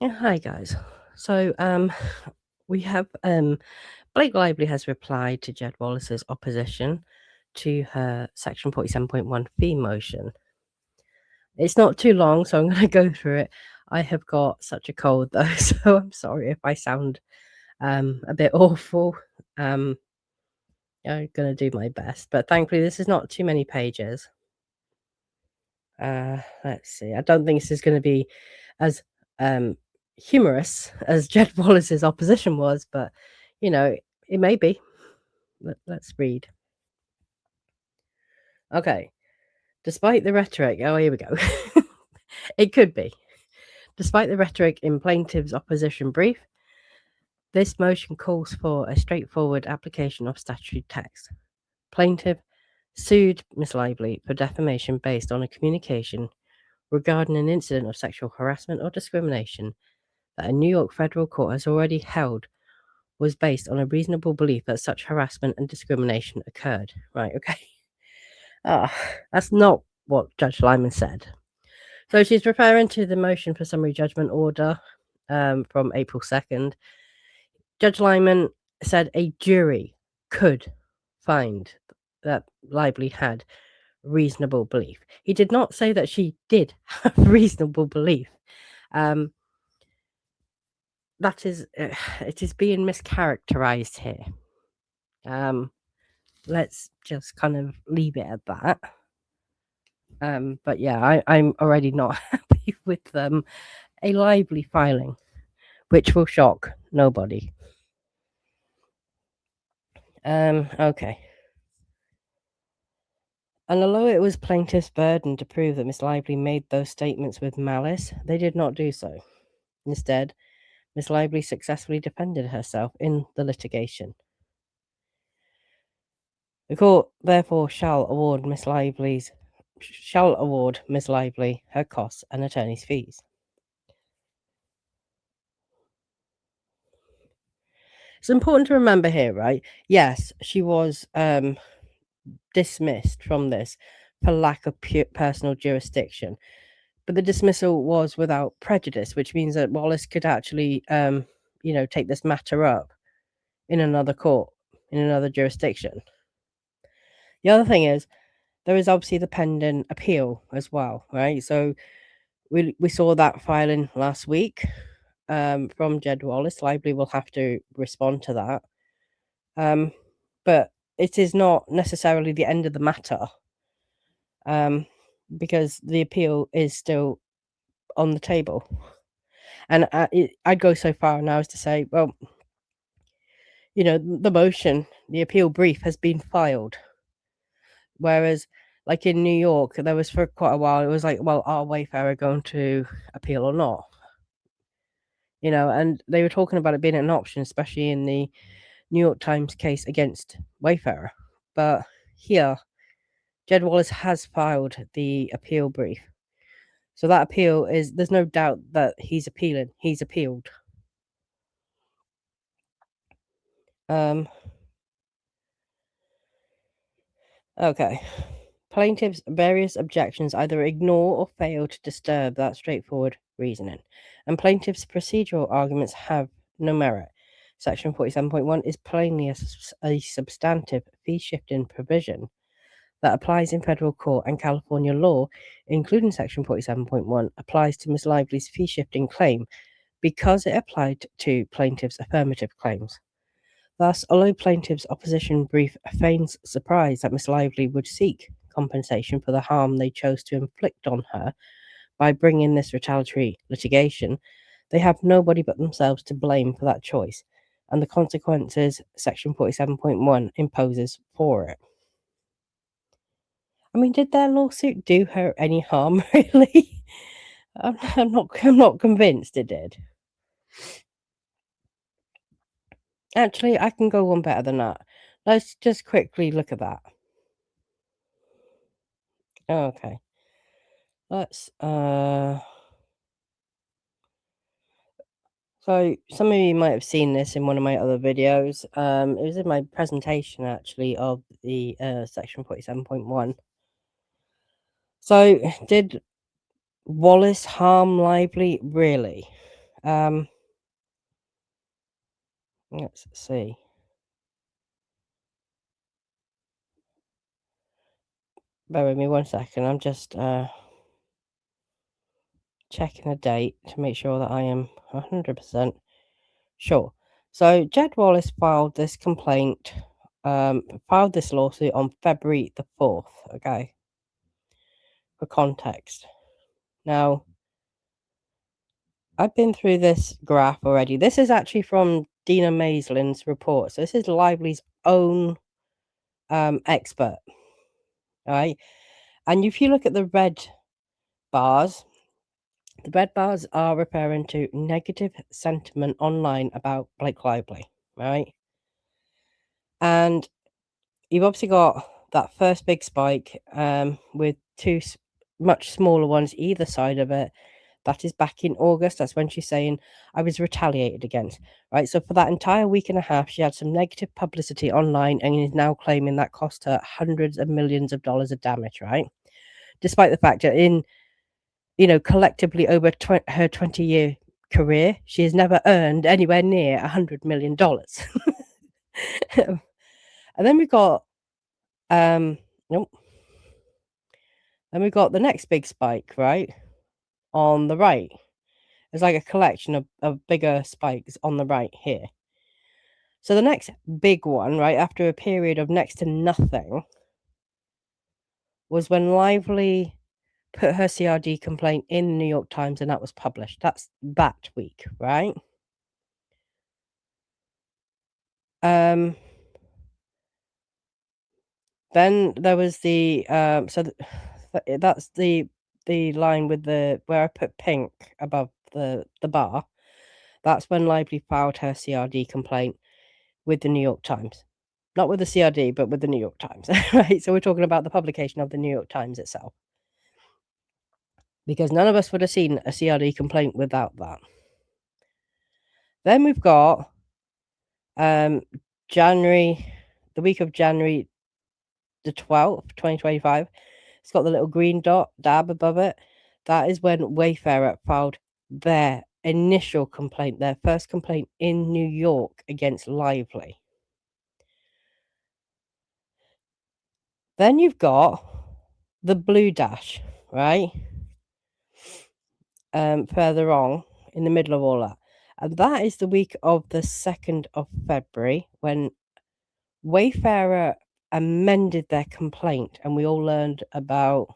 Yeah, hi guys. So we have Blake Lively has replied to Jed Wallace's opposition to her section 47.1 fee motion. It's not too long, so I'm going to go through it. I have got such a cold though, so I'm sorry if I sound a bit awful. I'm going to do my best, but thankfully this is not too many pages. Let's see. I don't think this is going to be as humorous as Jed Wallace's opposition was, but it may be. Let's read. Okay. Despite the rhetoric, oh, here we go. It could be. Despite the rhetoric in plaintiff's opposition brief, this motion calls for a straightforward application of statutory text. Plaintiff sued Ms. Lively for defamation based on a communication regarding an incident of sexual harassment or discrimination that a New York federal court has already held was based on a reasonable belief that such harassment and discrimination occurred. Right, okay. That's not what Judge Lyman said. So she's referring to the motion for summary judgment order from April 2nd. Judge Lyman said a jury could find that Lively had reasonable belief. He did not say that she did have reasonable belief. That is, it is being mischaracterized here. Let's just kind of leave it at that. But yeah, I'm already not happy with a Lively filing, which will shock nobody. Okay. And although it was plaintiff's burden to prove that Miss Lively made those statements with malice, they did not do so. Instead, Miss Lively successfully defended herself in the litigation. The court therefore shall award Miss Lively her costs and attorney's fees. It's important to remember here, right? Yes, she was dismissed from this for lack of personal jurisdiction, but the dismissal was without prejudice, which means that Wallace could actually, take this matter up in another court, in another jurisdiction. The other thing is, there is obviously the pending appeal as well, right? So we saw that filing last week from Jed Wallace. Lively will have to respond to that. But it is not necessarily the end of the matter, because the appeal is still on the table. And I'd go so far now as to say, well, the motion, the appeal brief has been filed. Whereas, like in New York, there was for quite a while, it was like, well, are Wayfarer going to appeal or not? And they were talking about it being an option, especially in the New York Times case against Wayfarer. But here, Jed Wallace has filed the appeal brief. So that appeal there's no doubt that he's appealing. He's appealed. Okay. Plaintiff's various objections either ignore or fail to disturb that straightforward reasoning, and plaintiff's procedural arguments have no merit. Section 47.1 is plainly a substantive fee-shifting provision that applies in federal court, and California law, including Section 47.1, applies to Ms. Lively's fee-shifting claim because it applied to plaintiff's affirmative claims. Thus, although plaintiff's opposition brief feigns surprise that Miss Lively would seek compensation for the harm they chose to inflict on her by bringing this retaliatory litigation, they have nobody but themselves to blame for that choice and the consequences Section 47.1 imposes for it. I mean, did their lawsuit do her any harm, really? I'm not convinced it did. Actually, I can go one better than that. Let's just quickly look at that. Okay. Let's so some of you might have seen this in one of my other videos. It was in my presentation actually of the section 47.1. So did Wallace harm Lively? Really? Let's see. Bear with me 1 second. I'm just checking a date to make sure that I am 100% sure. So Jed Wallace filed this complaint, filed this lawsuit on February the 4th, okay? For context. Now, I've been through this graph already. This is actually from Dina Maislin's report. So this is Lively's own expert, right? And if you look at the red bars, the red bars are referring to negative sentiment online about Blake Lively, right? And you've obviously got that first big spike with two much smaller ones either side of it. That is back in August. That's when she's saying, I was retaliated against, right? So for that entire week and a half, she had some negative publicity online and is now claiming that cost her hundreds of millions of dollars of damage, right? Despite the fact that collectively over her 20-year career, she has never earned anywhere near $100 million. And then we've got, nope. Then we've got the next big spike, right? On the right. There's like a collection of bigger spikes on the right here. So the next big one, right, after a period of next to nothing, was when Lively put her CRD complaint in the New York Times and that was published. That's that week, right? Then there was the that's the line with the where I put pink above the bar. That's when Lively filed her CRD complaint with the New York Times. Not with the CRD, but with the New York Times, right? So we're talking about the publication of the New York Times itself. Because none of us would have seen a CRD complaint without that. Then we've got January, the week of January the 12th, 2025. It's got the little green dab above it. That is when Wayfarer filed their initial complaint, their first complaint in New York against Lively. Then you've got the blue dash, right? Further on in the middle of all that. And that is the week of the 2nd of February when Wayfarer amended their complaint and we all learned about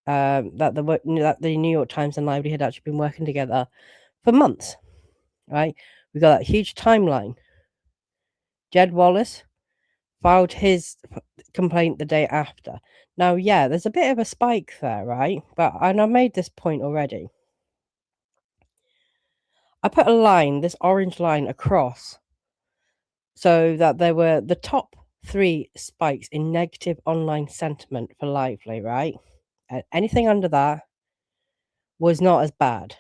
that the New York Times and Lively had actually been working together for months, right? We got that huge timeline. Jed Wallace filed his complaint the day after. Now, yeah, there's a bit of a spike there, right? And I made this point already. I put a line, this orange line across, so that there were the top 3 spikes in negative online sentiment for Lively, right? Anything under that was not as bad.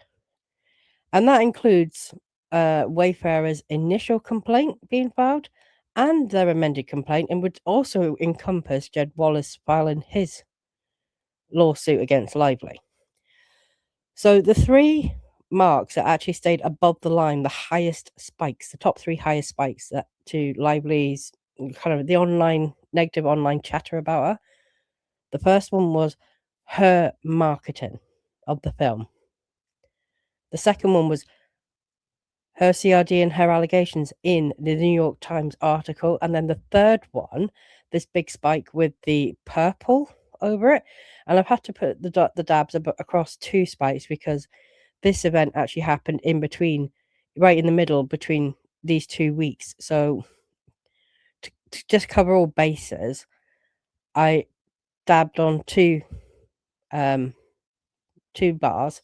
And that includes Wayfarer's initial complaint being filed and their amended complaint, and would also encompass Jed Wallace filing his lawsuit against Lively. So the 3 marks that actually stayed above the line, the highest spikes, the top 3 highest spikes that to Lively's kind of the online negative online chatter about her. The first one was her marketing of the film. The second one was her CRD and her allegations in the New York Times article. And then the third one, this big spike with the purple over it. And I've had to put the dabs across 2 spikes because this event actually happened in between, right in the middle between these 2 weeks. So to just cover all bases, I dabbed on 2 bars.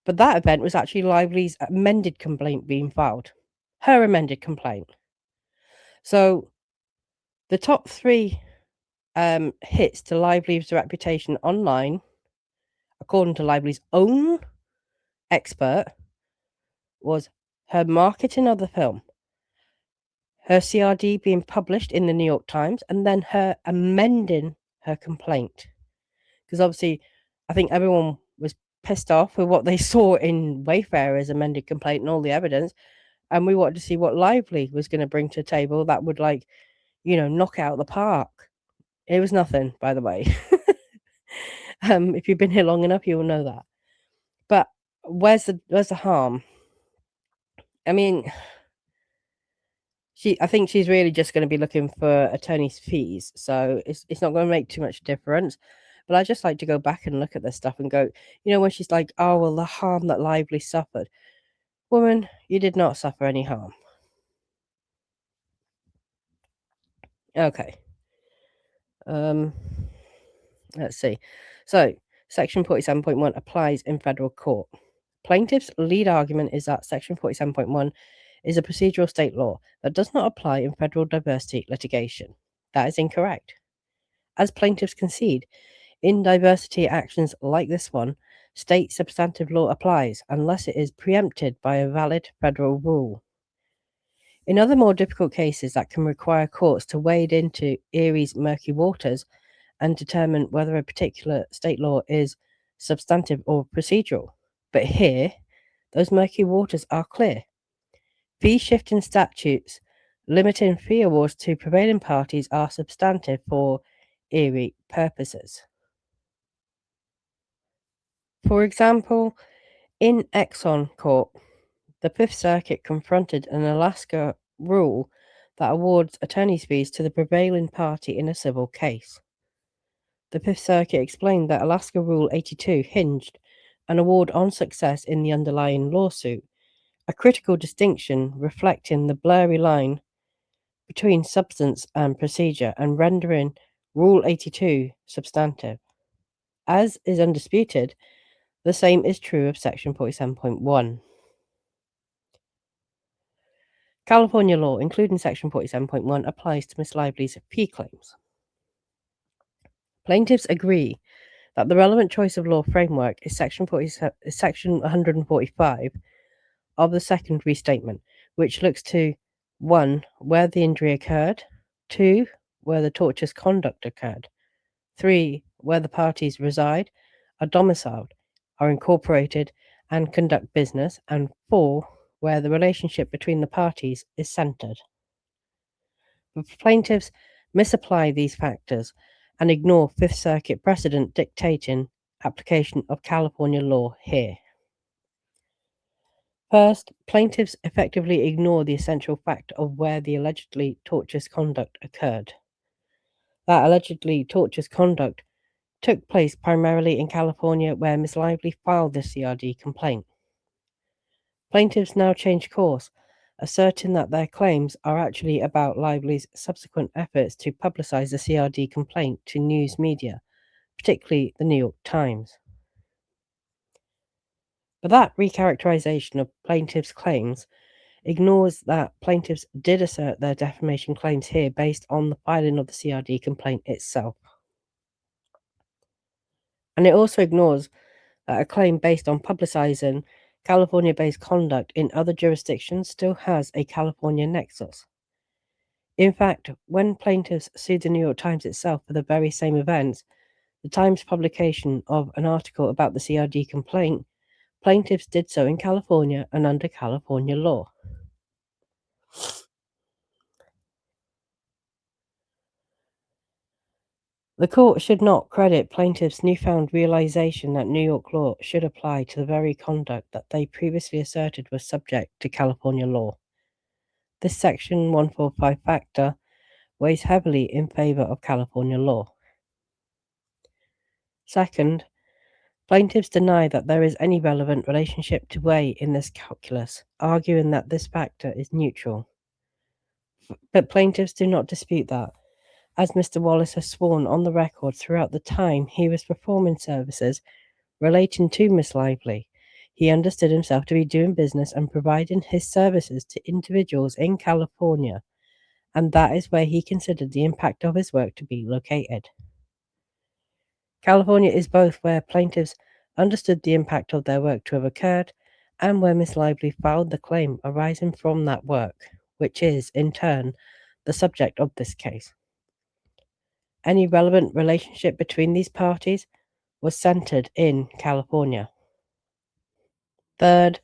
But that event was actually Lively's amended complaint being filed. Her amended complaint. So the top 3 hits to Lively's reputation online, according to Lively's own expert, was her marketing of the film, her CRD being published in the New York Times, and then her amending her complaint. Because obviously, I think everyone was pissed off with what they saw in Wayfarer's amended complaint and all the evidence, and we wanted to see what Lively was going to bring to the table that would, like, knock out the park. It was nothing, by the way. If you've been here long enough, you will know that. But where's the harm? I mean, I think she's really just going to be looking for attorney's fees, so it's not going to make too much difference. But I just like to go back and look at this stuff and go, when she's like, oh, well, the harm that Lively suffered. Woman, you did not suffer any harm. Okay. Let's see. So, Section 47.1 applies in federal court. Plaintiff's lead argument is that Section 47.1 is a procedural state law that does not apply in federal diversity litigation. That is incorrect. As plaintiffs concede, in diversity actions like this one, state substantive law applies unless it is preempted by a valid federal rule. In other more difficult cases that can require courts to wade into Erie's murky waters and determine whether a particular state law is substantive or procedural. But here, those murky waters are clear. Fee-shifting statutes limiting fee awards to prevailing parties are substantive for Erie purposes. For example, in Exxon Court, the Fifth Circuit confronted an Alaska rule that awards attorney's fees to the prevailing party in a civil case. The Fifth Circuit explained that Alaska Rule 82 hinged an award on success in the underlying lawsuit, a critical distinction reflecting the blurry line between substance and procedure and rendering Rule 82 substantive. As is undisputed, the same is true of Section 47.1. California law, including Section 47.1, applies to Ms. Lively's fee claims. Plaintiffs agree that the relevant choice of law framework is Section 145 of the second restatement, which looks to 1. Where the injury occurred, 2. Where the tortious conduct occurred, 3. Where the parties reside, are domiciled, are incorporated, and conduct business, and 4. Where the relationship between the parties is centered. But plaintiffs misapply these factors and ignore Fifth Circuit precedent dictating application of California law here. First, plaintiffs effectively ignore the essential fact of where the allegedly tortious conduct occurred. That allegedly tortious conduct took place primarily in California, where Ms. Lively filed the CRD complaint. Plaintiffs now change course, asserting that their claims are actually about Lively's subsequent efforts to publicize the CRD complaint to news media, particularly the New York Times. But that recharacterization of plaintiffs' claims ignores that plaintiffs did assert their defamation claims here based on the filing of the CRD complaint itself. And it also ignores that a claim based on publicizing California-based conduct in other jurisdictions still has a California nexus. In fact, when plaintiffs sued the New York Times itself for the very same events, the Times publication of an article about the CRD complaint, plaintiffs did so in California and under California law. The court should not credit plaintiffs' newfound realization that New York law should apply to the very conduct that they previously asserted was subject to California law. This Section 145 factor weighs heavily in favor of California law. Second, plaintiffs deny that there is any relevant relationship to weigh in this calculus, arguing that this factor is neutral. But plaintiffs do not dispute that, as Mr. Wallace has sworn on the record throughout the time he was performing services relating to Miss Lively. He understood himself to be doing business and providing his services to individuals in California, and that is where he considered the impact of his work to be located. California is both where plaintiffs understood the impact of their work to have occurred and where Miss Lively filed the claim arising from that work, which is, in turn, the subject of this case. Any relevant relationship between these parties was centered in California. Third,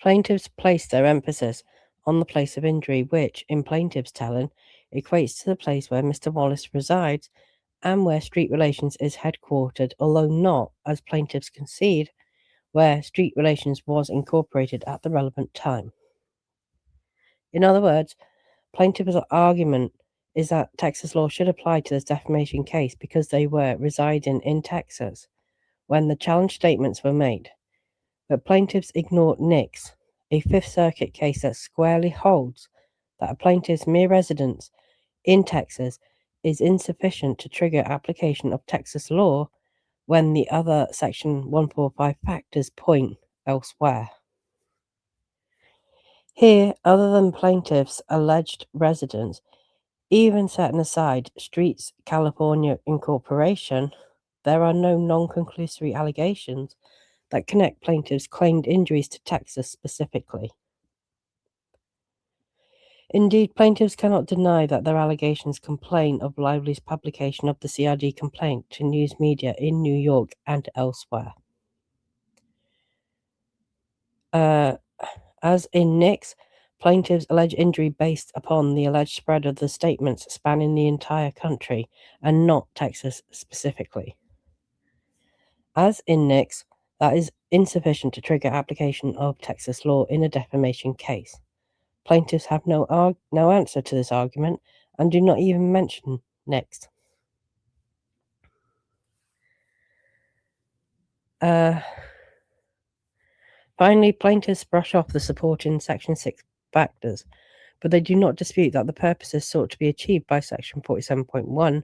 plaintiffs place their emphasis on the place of injury, which, in plaintiffs' telling, equates to the place where Mr. Wallace resides and where Street Relations is headquartered, although not, as plaintiffs concede, where Street Relations was incorporated at the relevant time. In other words, plaintiffs' argument is that Texas law should apply to this defamation case because they were residing in Texas when the challenge statements were made. But plaintiffs ignored Nix, a Fifth Circuit case that squarely holds that a plaintiff's mere residence in Texas is insufficient to trigger application of Texas law when the other Section 145 factors point elsewhere. Here, other than plaintiffs' alleged residence, even setting aside Streets California incorporation, there are no non-conclusory allegations that connect plaintiffs' claimed injuries to Texas specifically. Indeed, plaintiffs cannot deny that their allegations complain of Lively's publication of the CRD complaint to news media in New York and elsewhere. As in Nix, plaintiffs allege injury based upon the alleged spread of the statements spanning the entire country and not Texas specifically. As in Nix, that is insufficient to trigger application of Texas law in a defamation case. Plaintiffs have no answer to this argument and do not even mention Nix. Finally, plaintiffs brush off the supporting Section 6 factors, but they do not dispute that the purposes sought to be achieved by Section 47.1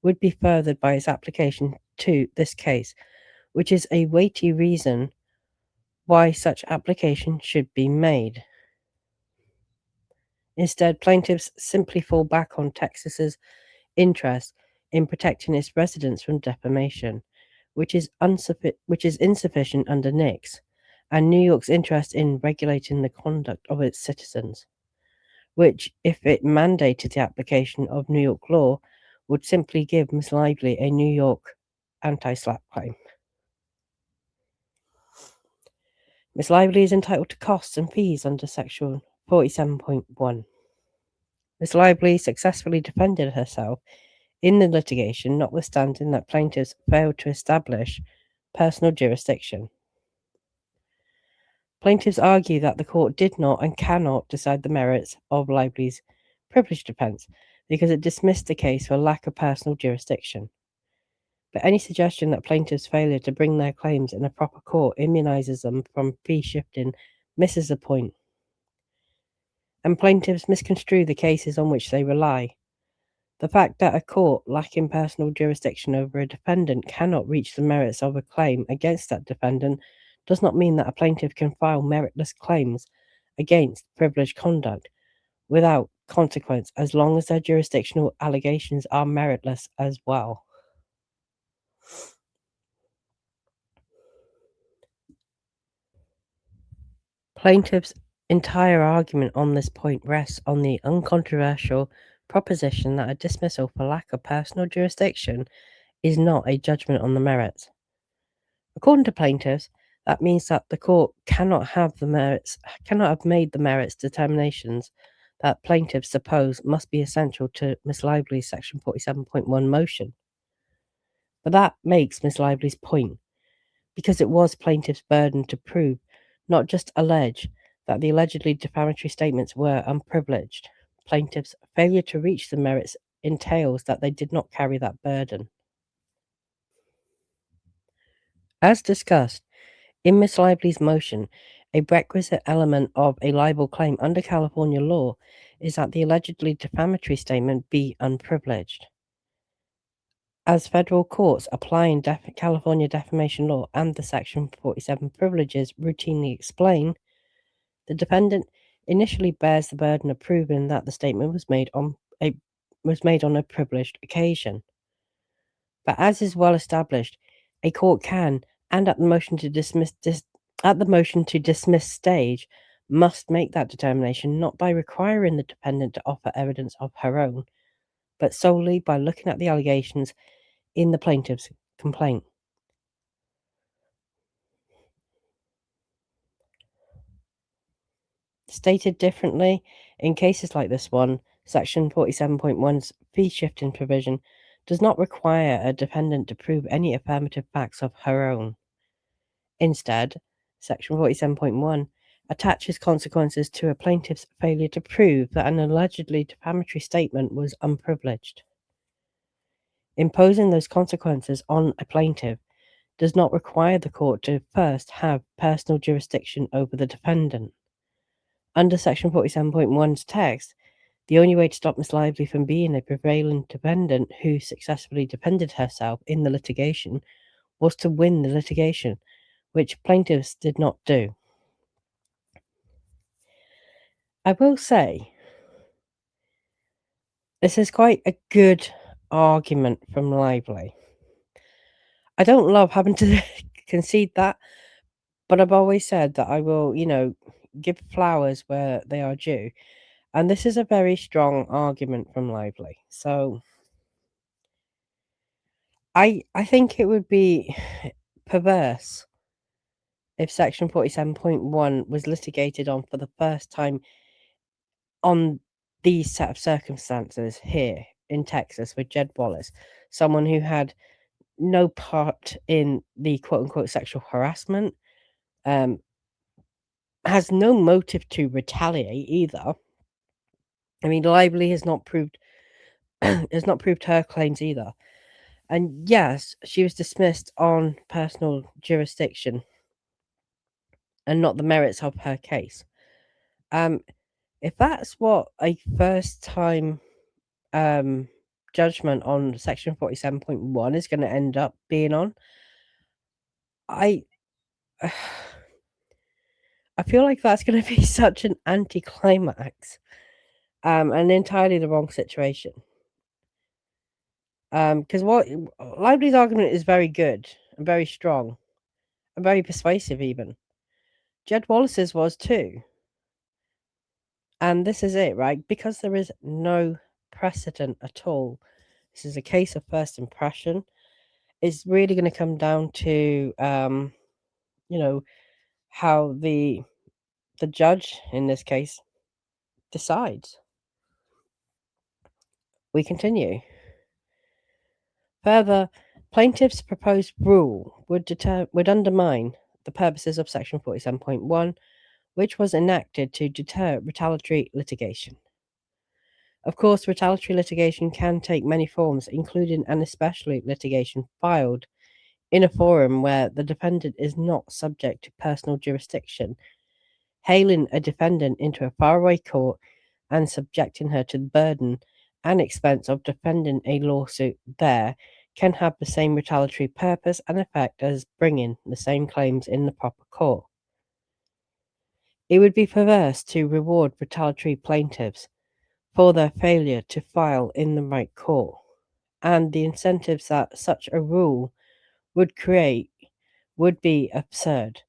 would be furthered by its application to this case, which is a weighty reason why such application should be made. Instead, plaintiffs simply fall back on Texas's interest in protecting its residents from defamation, which is insufficient under Nix, and New York's interest in regulating the conduct of its citizens, which, if it mandated the application of New York law, would simply give Miss Lively a New York anti-SLAPP claim. Miss Lively is entitled to costs and fees under Section 47.1. Miss Lively successfully defended herself in the litigation, notwithstanding that plaintiffs failed to establish personal jurisdiction. Plaintiffs argue that the court did not and cannot decide the merits of Lively's privilege defense because it dismissed the case for lack of personal jurisdiction. But any suggestion that plaintiffs' failure to bring their claims in a proper court immunizes them from fee shifting misses the point. And plaintiffs misconstrue the cases on which they rely. The fact that a court lacking personal jurisdiction over a defendant cannot reach the merits of a claim against that defendant does not mean that a plaintiff can file meritless claims against privileged conduct without consequence as long as their jurisdictional allegations are meritless as well. Plaintiffs' entire argument on this point rests on the uncontroversial proposition that a dismissal for lack of personal jurisdiction is not a judgment on the merits. According to plaintiffs, that means that the court cannot have made the merits determinations that plaintiffs suppose must be essential to Miss Lively's Section 47.1 motion. But that makes Miss Lively's point, because it was plaintiffs' burden to prove, not just allege, that the allegedly defamatory statements were unprivileged. Plaintiffs' failure to reach the merits entails that they did not carry that burden. As discussed, in Miss Lively's motion, a requisite element of a libel claim under California law is that the allegedly defamatory statement be unprivileged. As federal courts applying California defamation law and the Section 47 privileges routinely explain, the defendant initially bears the burden of proving that the statement was made on a privileged occasion. But as is well established, a court can, and at the motion to dismiss stage, must make that determination not by requiring the defendant to offer evidence of her own, but solely by looking at the allegations in the plaintiff's complaint. Stated differently, in cases like this one, Section 47.1's fee shifting provision does not require a defendant to prove any affirmative facts of her own. Instead, Section 47.1 attaches consequences to a plaintiff's failure to prove that an allegedly defamatory statement was unprivileged. Imposing those consequences on a plaintiff does not require the court to first have personal jurisdiction over the defendant. Under Section 47.1's text, the only way to stop Miss Lively from being a prevailing defendant who successfully defended herself in the litigation was to win the litigation, which plaintiffs did not do. I will say, this is quite a good argument from Lively. I don't love having to concede that, but I've always said that I will, give flowers where they are due. And this is a very strong argument from Lively. So I think it would be perverse if Section 47.1 was litigated on for the first time on these set of circumstances here in Texas with Jed Wallace, someone who had no part in the quote-unquote sexual harassment, has no motive to retaliate either. I mean, Lively has not proved her claims either. And yes, she was dismissed on personal jurisdiction and not the merits of her case. If that's what a first time judgment on Section 47.1 is going to end up being on, I feel like that's going to be such an anticlimax, and entirely the wrong situation. Because what Lively's argument is very good and very strong and very persuasive even. Jed Wallace's was too. And this is it, right? Because there is no precedent at all. This is a case of first impression. It's really going to come down to, how the judge in this case decides. We continue. Further, plaintiff's proposed rule would undermine the purposes of Section 47.1, which was enacted to deter retaliatory litigation. Of course, retaliatory litigation can take many forms, including and especially litigation filed in a forum where the defendant is not subject to personal jurisdiction. Hailing a defendant into a faraway court and subjecting her to the burden and expense of defending a lawsuit there can have the same retaliatory purpose and effect as bringing the same claims in the proper court. It would be perverse to reward retaliatory plaintiffs for their failure to file in the right court, and the incentives that such a rule would create would be absurd.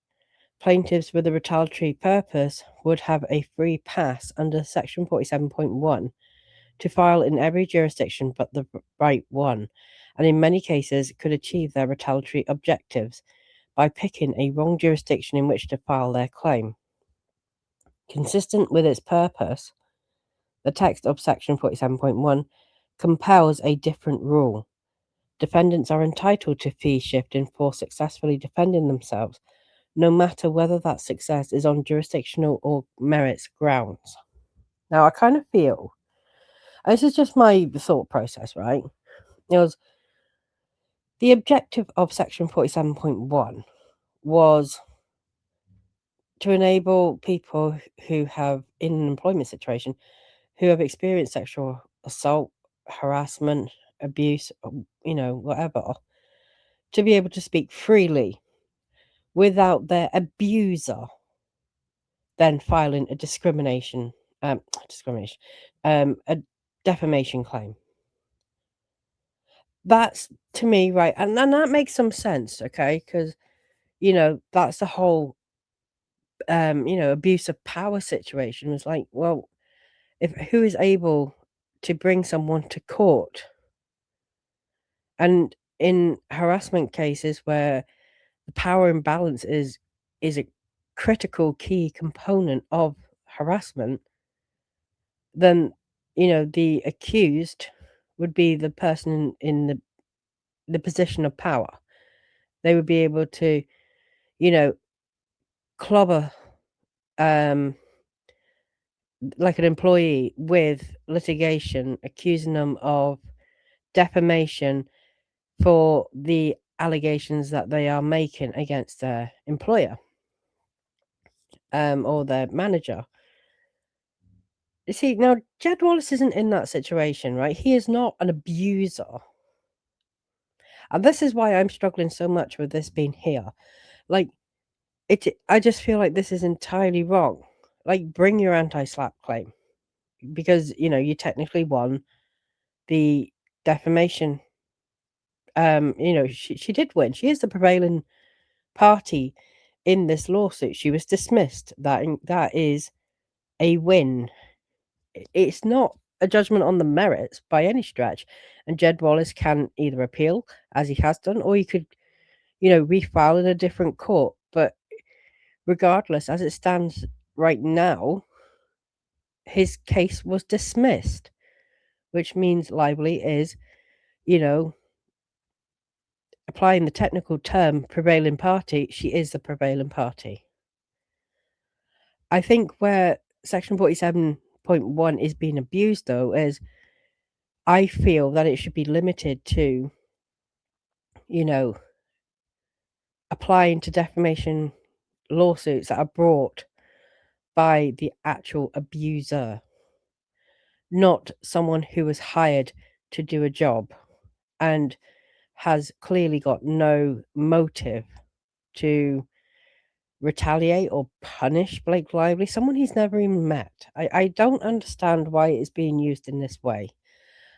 Plaintiffs with a retaliatory purpose would have a free pass under Section 47.1 to file in every jurisdiction but the right one, and in many cases could achieve their retaliatory objectives by picking a wrong jurisdiction in which to file their claim. Consistent with its purpose, the text of Section 47.1 compels a different rule. Defendants are entitled to fee shifting for successfully defending themselves, no matter whether that success is on jurisdictional or merits grounds. Now, I kind of feel, this is just my thought process, right? It was the objective of Section 47.1 was to enable people who have, in an employment situation, who have experienced sexual assault, harassment, abuse, whatever, to be able to speak freely without their abuser then filing a a defamation claim. That's, to me, right, and that makes some sense, okay? Because, that's the whole, abuse of power situation. Was like, well, who is able to bring someone to court? And in harassment cases where the power imbalance is a critical key component of harassment, then, the accused would be the person in the position of power. They would be able to, clobber, like an employee with litigation, accusing them of defamation for the allegations that they are making against their employer, or their manager. You see, now Jed Wallace isn't in that situation, right? He is not an abuser. And this is why I'm struggling so much with this being here. Like, I just feel like this is entirely wrong. Like, bring your anti-slap claim, because, you technically won the defamation. She did win. She is the prevailing party in this lawsuit. She was dismissed. That is a win. It's not a judgment on the merits by any stretch. And Jed Wallace can either appeal, as he has done, or he could, refile in a different court. But regardless, as it stands right now, his case was dismissed, which means Lively is, applying the technical term prevailing party, she is the prevailing party. I think where Section 47.1 is being abused, though, is I feel that it should be limited to, applying to defamation lawsuits that are brought by the actual abuser, not someone who was hired to do a job and has clearly got no motive to retaliate or punish Blake Lively, someone he's never even met. I don't understand why it is being used in this way.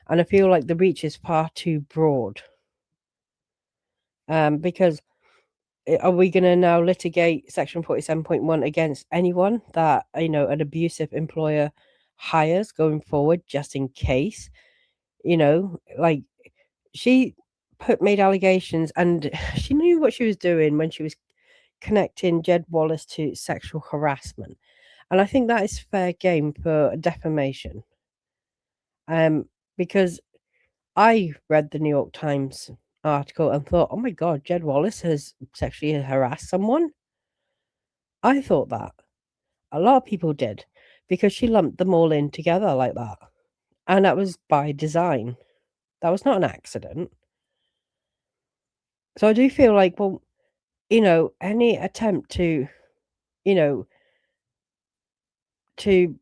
And I feel like the reach is far too broad. Because are we going to now litigate Section 47.1 against anyone that, an abusive employer hires going forward, just in case? Like, she made allegations, and she knew what she was doing when she was connecting Jed Wallace to sexual harassment. And I think that is fair game for defamation. Because I read the New York Times article and thought, oh my God, Jed Wallace has sexually harassed someone. I thought that. A lot of people did, because she lumped them all in together like that. And that was by design. That was not an accident. So I do feel like, well, any attempt to, to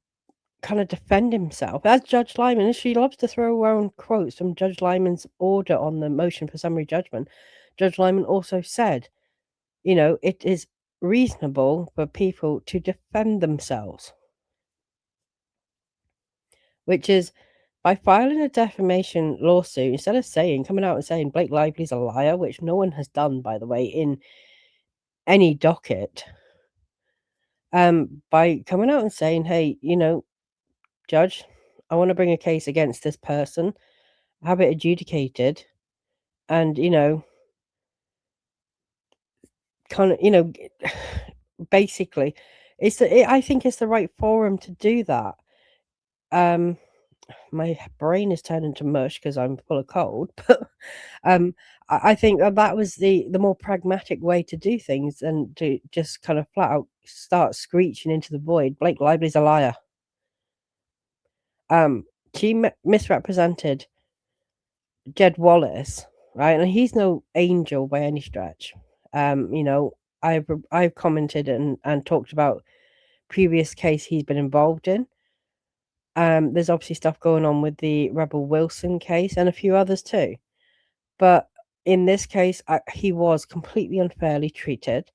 kind of defend himself, as Judge Lyman, and she loves to throw around quotes from Judge Lyman's order on the motion for summary judgment. Judge Lyman also said, it is reasonable for people to defend themselves, which is by filing a defamation lawsuit, instead of coming out and saying Blake Lively's a liar, which no one has done, by the way, in any docket, by coming out and saying, hey, Judge, I want to bring a case against this person, have it adjudicated, and, kind of, basically, I think it's the right forum to do that. My brain is turning to mush because I'm full of cold, but I think that was the more pragmatic way to do things than to just kind of flat out start screeching into the void. Blake Lively's a liar. She misrepresented Jed Wallace, right? And he's no angel by any stretch. I've commented and talked about previous case he's been involved in. There's obviously stuff going on with the Rebel Wilson case and a few others too. But in this case, he was completely unfairly treated,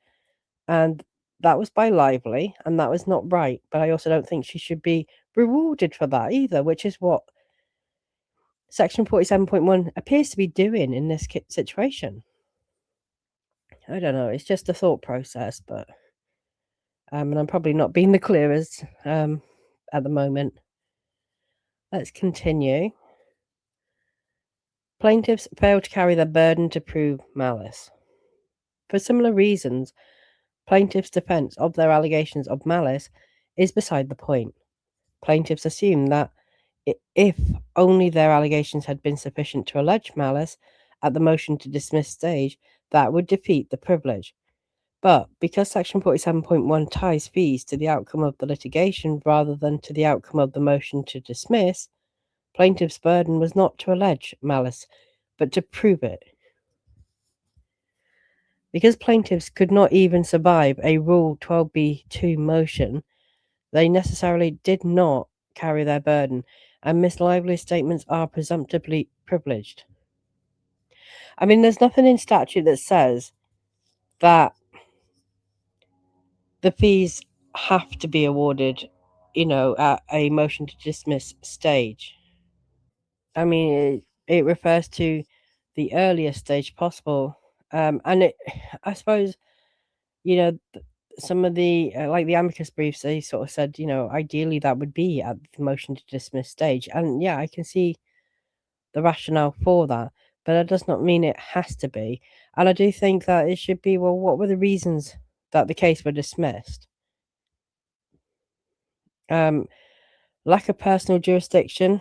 and that was by Lively, and that was not right. But I also don't think she should be rewarded for that either, which is what Section 47.1 appears to be doing in this situation. I don't know. It's just a thought process, but and I'm probably not being the clearest at the moment. Let's continue. Plaintiffs fail to carry their burden to prove malice. For similar reasons, plaintiffs' defense of their allegations of malice is beside the point. Plaintiffs assume that if only their allegations had been sufficient to allege malice at the motion to dismiss stage, that would defeat the privilege. But because Section 47.1 ties fees to the outcome of the litigation rather than to the outcome of the motion to dismiss, plaintiff's burden was not to allege malice, but to prove it. Because plaintiffs could not even survive a Rule 12b(2) motion, they necessarily did not carry their burden, and Miss Lively's statements are presumptively privileged. I mean, there's nothing in statute that says that the fees have to be awarded, at a motion to dismiss stage. I mean, it refers to the earliest stage possible. And I suppose, some of the, like the amicus briefs, they sort of said, ideally that would be at the motion to dismiss stage. And yeah, I can see the rationale for that, but that does not mean it has to be. And I do think that it should be, well, what were the reasons that the case were dismissed? Lack of personal jurisdiction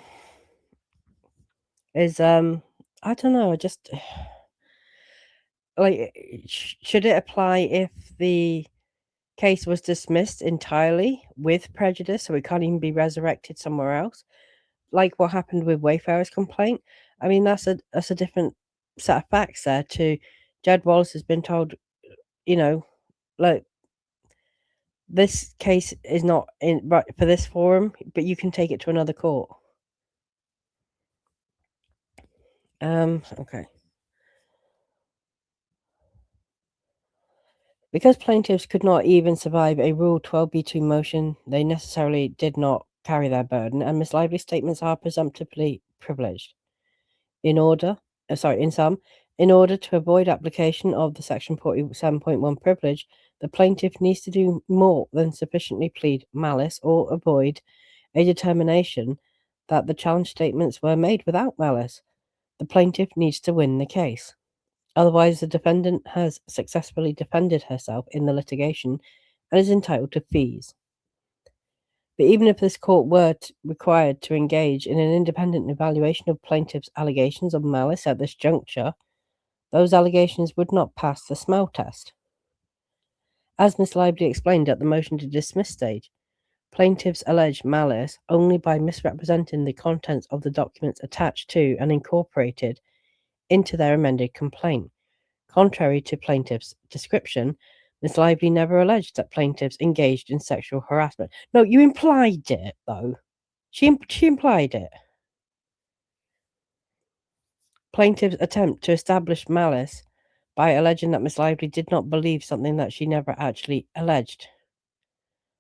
is, I don't know, just like, should it apply if the case was dismissed entirely with prejudice, so it can't even be resurrected somewhere else, like what happened with Wayfarer's complaint? I mean, that's a different set of facts there. To Jed Wallace has been told, like, this case is not in right for this forum, but you can take it to another court. Okay. Because plaintiffs could not even survive a Rule 12b(2) motion, they necessarily did not carry their burden, and Miss Lively's statements are presumptively privileged. In sum, in order to avoid application of the Section 47.1 privilege, the plaintiff needs to do more than sufficiently plead malice or avoid a determination that the challenge statements were made without malice. The plaintiff needs to win the case. Otherwise, the defendant has successfully defended herself in the litigation and is entitled to fees. But even if this court were required to engage in an independent evaluation of plaintiff's allegations of malice at this juncture, those allegations would not pass the smell test. As Miss Lively explained at the motion to dismiss stage, plaintiffs allege malice only by misrepresenting the contents of the documents attached to and incorporated into their amended complaint. Contrary to plaintiff's description, Miss Lively never alleged that plaintiffs engaged in sexual harassment. No, you implied it, though. She implied it. Plaintiffs attempt to establish malice by alleging that Miss Lively did not believe something that she never actually alleged.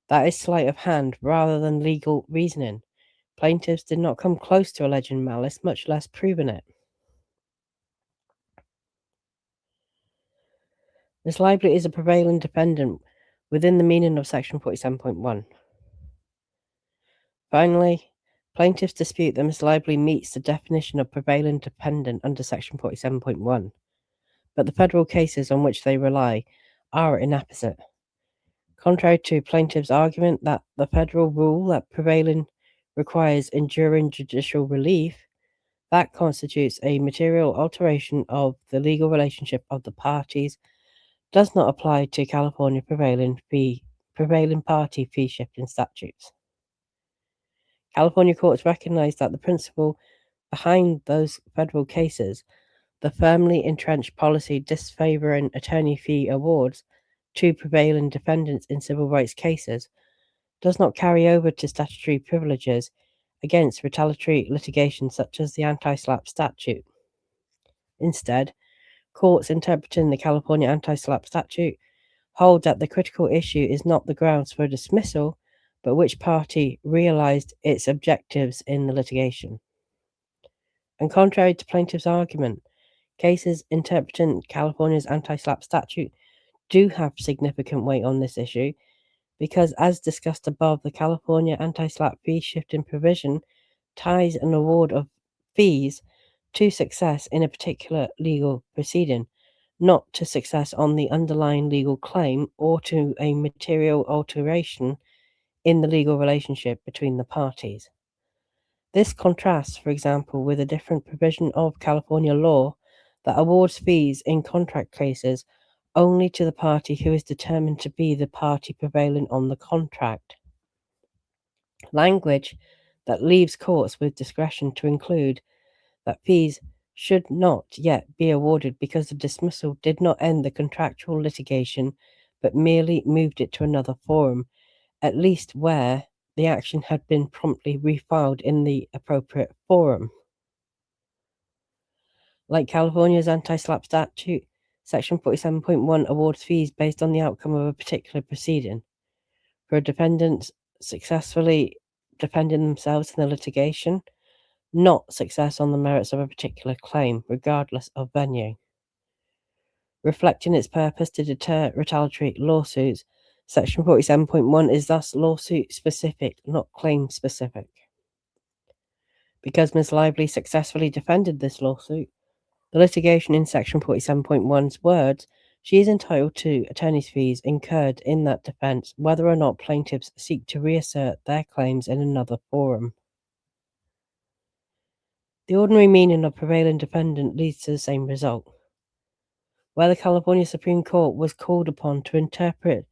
That is sleight of hand rather than legal reasoning. Plaintiffs did not come close to alleging malice, much less proving it. Miss Lively is a prevailing defendant within the meaning of Section 47.1. Finally, plaintiffs dispute that Miss Lively meets the definition of prevailing defendant under Section 47.1, but the federal cases on which they rely are inapposite. Contrary to plaintiffs' argument that the federal rule that prevailing requires enduring judicial relief, that constitutes a material alteration of the legal relationship of the parties, does not apply to California prevailing party fee shifting statutes. California courts recognize that the principle behind those federal cases, the firmly entrenched policy disfavoring attorney fee awards to prevailing defendants in civil rights cases, does not carry over to statutory privileges against retaliatory litigation such as the anti-SLAPP statute. Instead, courts interpreting the California anti-SLAPP statute hold that the critical issue is not the grounds for dismissal, but which party realized its objectives in the litigation. And contrary to plaintiff's argument, cases interpreting California's anti-SLAPP statute do have significant weight on this issue because, as discussed above, the California anti-SLAPP fee shifting provision ties an award of fees to success in a particular legal proceeding, not to success on the underlying legal claim or to a material alteration in the legal relationship between the parties. This contrasts, for example, with a different provision of California law that awards fees in contract cases only to the party who is determined to be the party prevailing on the contract. Language that leaves courts with discretion to include that fees should not yet be awarded because the dismissal did not end the contractual litigation but merely moved it to another forum, at least where the action had been promptly refiled in the appropriate forum. Like California's anti-SLAPP statute, Section 47.1 awards fees based on the outcome of a particular proceeding. For defendants successfully defending themselves in the litigation, not success on the merits of a particular claim, regardless of venue. Reflecting its purpose to deter retaliatory lawsuits, Section 47.1 is thus lawsuit-specific, not claim-specific. Because Ms. Lively successfully defended this lawsuit, the litigation in Section 47.1's words, she is entitled to attorney's fees incurred in that defence, whether or not plaintiffs seek to reassert their claims in another forum. The ordinary meaning of prevailing defendant leads to the same result. Where the California Supreme Court was called upon to interpret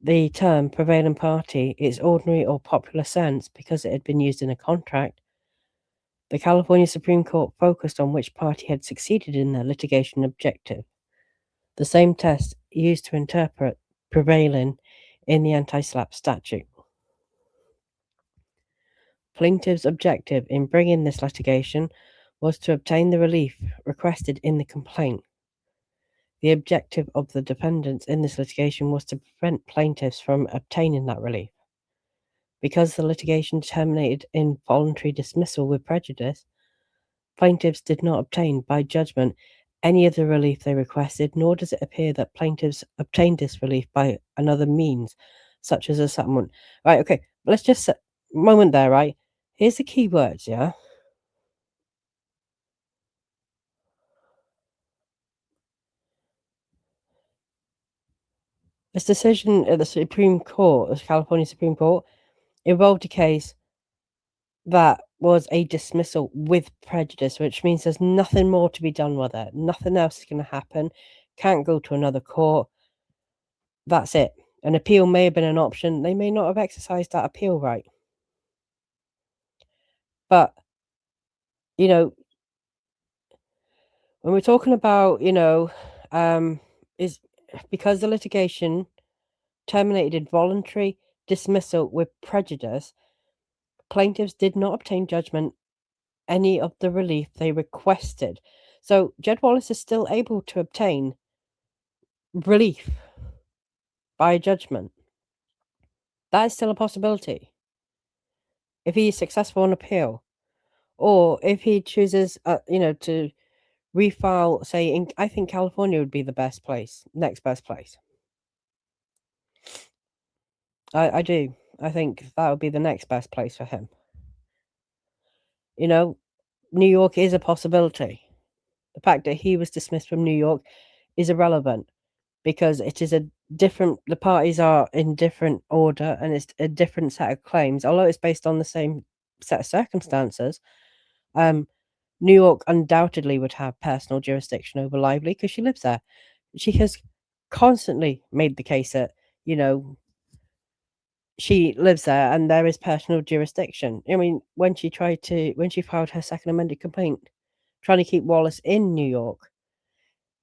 the term prevailing party, its ordinary or popular sense, because it had been used in a contract, the California Supreme Court focused on which party had succeeded in their litigation objective. The same test used to interpret prevailing in the anti-SLAPP statute. Plaintiff's objective in bringing this litigation was to obtain the relief requested in the complaint. The objective of the defendants in this litigation was to prevent plaintiffs from obtaining that relief. Because the litigation terminated in voluntary dismissal with prejudice, plaintiffs did not obtain by judgment any of the relief they requested, nor does it appear that plaintiffs obtained this relief by another means, such as a settlement. Right, okay, let's just moment there, right? Here's the key words, yeah? This decision at the Supreme Court, the California Supreme Court, involved a case that was a dismissal with prejudice, which means there's nothing more to be done with it. Nothing else is going to happen. Can't go to another court. That's it. An appeal may have been an option. They may not have exercised that appeal right. But, you know, when we're talking about, is because the litigation terminated voluntary dismissal with prejudice, plaintiffs did not obtain judgment any of the relief they requested. So Jed Wallace is still able to obtain relief by judgment. That is still a possibility if he is successful on appeal, or if he chooses, to refile. Say, I think California would be the best place, next best place. I do. I think that would be the next best place for him. New York is a possibility. The fact that he was dismissed from New York is irrelevant because it is the parties are in different order and it's a different set of claims, although it's based on the same set of circumstances. New York undoubtedly would have personal jurisdiction over Lively because she lives there. She has constantly made the case that, she lives there and there is personal jurisdiction. I mean, when she filed her second amended complaint, trying to keep Wallace in New York,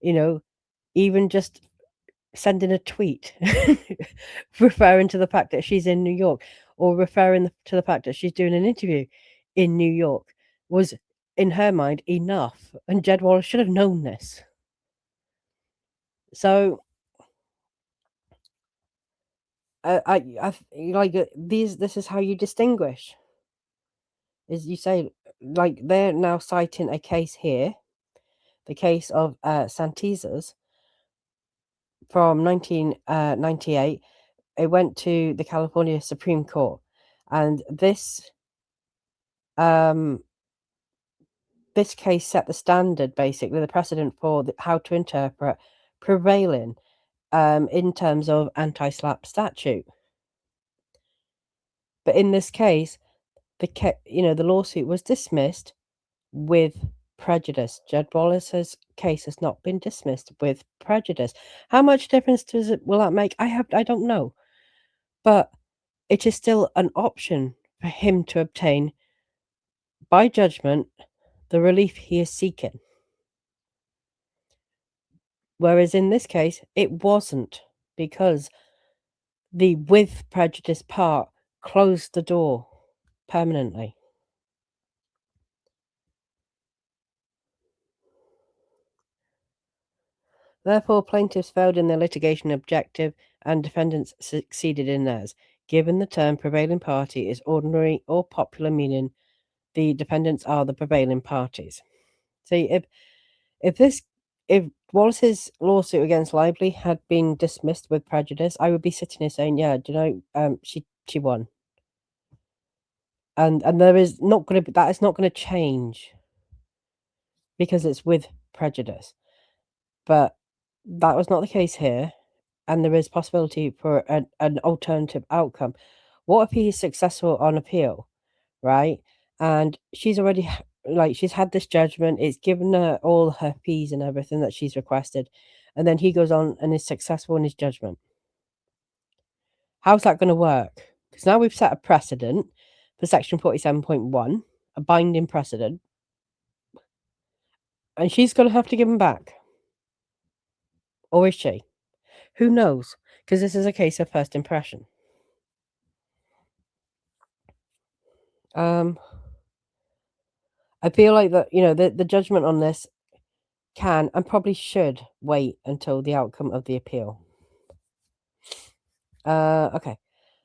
even just sending a tweet referring to the fact that she's in New York or referring to the fact that she's doing an interview in New York was, in her mind, enough. And Jed Wallace should have known this. So I like this is how you distinguish. Is you say, like, they're now citing a case here, the case of Santizas from 1998. It went to the California Supreme Court, and this case set the standard, basically the precedent for how to interpret prevailing in terms of anti-SLAPP statute. But in this case, the lawsuit was dismissed with prejudice. Judge Wallace's case has not been dismissed with prejudice. How much difference will that make? I don't know. But it is still an option for him to obtain, by judgment, the relief he is seeking. Whereas in this case, it wasn't, because the with prejudice part closed the door permanently. Therefore, plaintiffs failed in their litigation objective and defendants succeeded in theirs. Given the term prevailing party is ordinary or popular meaning, the defendants are the prevailing parties. See, if Wallace's lawsuit against Lively had been dismissed with prejudice, I would be sitting here saying, yeah, do you know, she won. And that is not gonna change because it's with prejudice. But that was not the case here, and there is possibility for an alternative outcome. What if he is successful on appeal, right? And she's already she's had this judgment, it's given her all her fees and everything that she's requested, and then he goes on and is successful in his judgment. How's that going to work? Because now we've set a precedent for section 47.1, a binding precedent, and she's going to have to give him back. Or is she? Who knows? Because this is a case of first impression. I feel like that, the judgment on this can and probably should wait until the outcome of the appeal. Okay.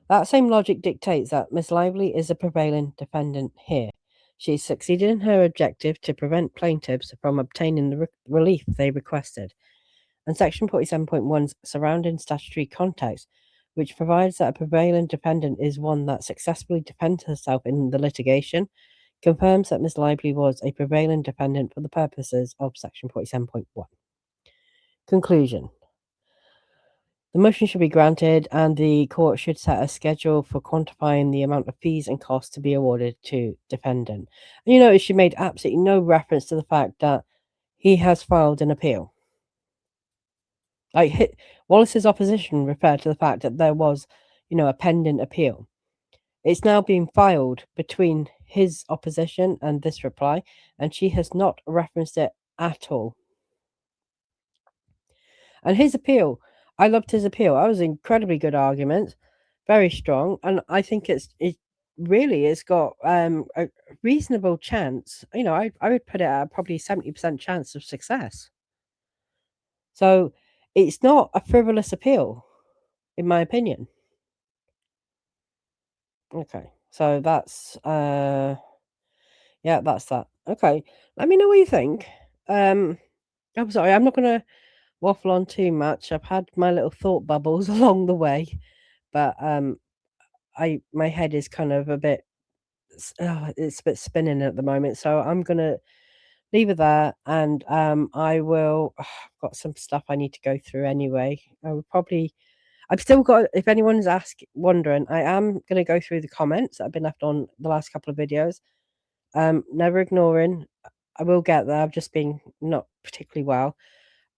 That same logic dictates that Miss Lively is a prevailing defendant here. She succeeded in her objective to prevent plaintiffs from obtaining the relief they requested. And Section 47.1's surrounding statutory context, which provides that a prevailing defendant is one that successfully defends herself in the litigation, confirms that Miss Lively was a prevailing defendant for the purposes of Section 47.1. Conclusion. The motion should be granted, and the court should set a schedule for quantifying the amount of fees and costs to be awarded to defendant. And you notice she made absolutely no reference to the fact that he has filed an appeal. Wallace's opposition referred to the fact that there was, a pending appeal. It's now being filed between his opposition and this reply, and she has not referenced it at all. And his appeal, I loved his appeal. I was incredibly good argument, very strong, and I think it's got a reasonable chance. I would put it at probably 70% chance of success. So it's not a frivolous appeal, in my opinion. Okay, so that's that's that. Okay, let me know what you think. I'm sorry, I'm not gonna waffle on too much. I've had my little thought bubbles along the way, but my head is kind of a bit it's a bit spinning at the moment, so I'm gonna leave it there, and I will. I've got some stuff I need to go through anyway. I've still got. If anyone's wondering, I am gonna go through the comments that have been left on the last couple of videos. Never ignoring. I will get there. I've just been not particularly well.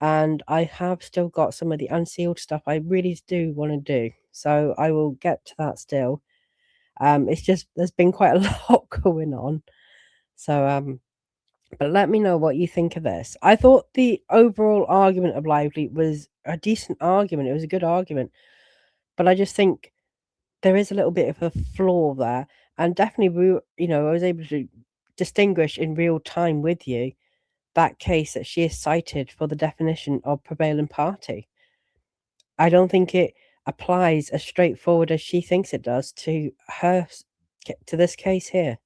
And I have still got some of the unsealed stuff I really do want to do. So I will get to that still. It's just there's been quite a lot going on. So but let me know what you think of this. I thought the overall argument of Lively was a decent argument. It was a good argument. But I just think there is a little bit of a flaw there. And definitely I was able to distinguish in real time with you that case that she is cited for the definition of prevailing party. I don't think it applies as straightforward as she thinks it does to this case here.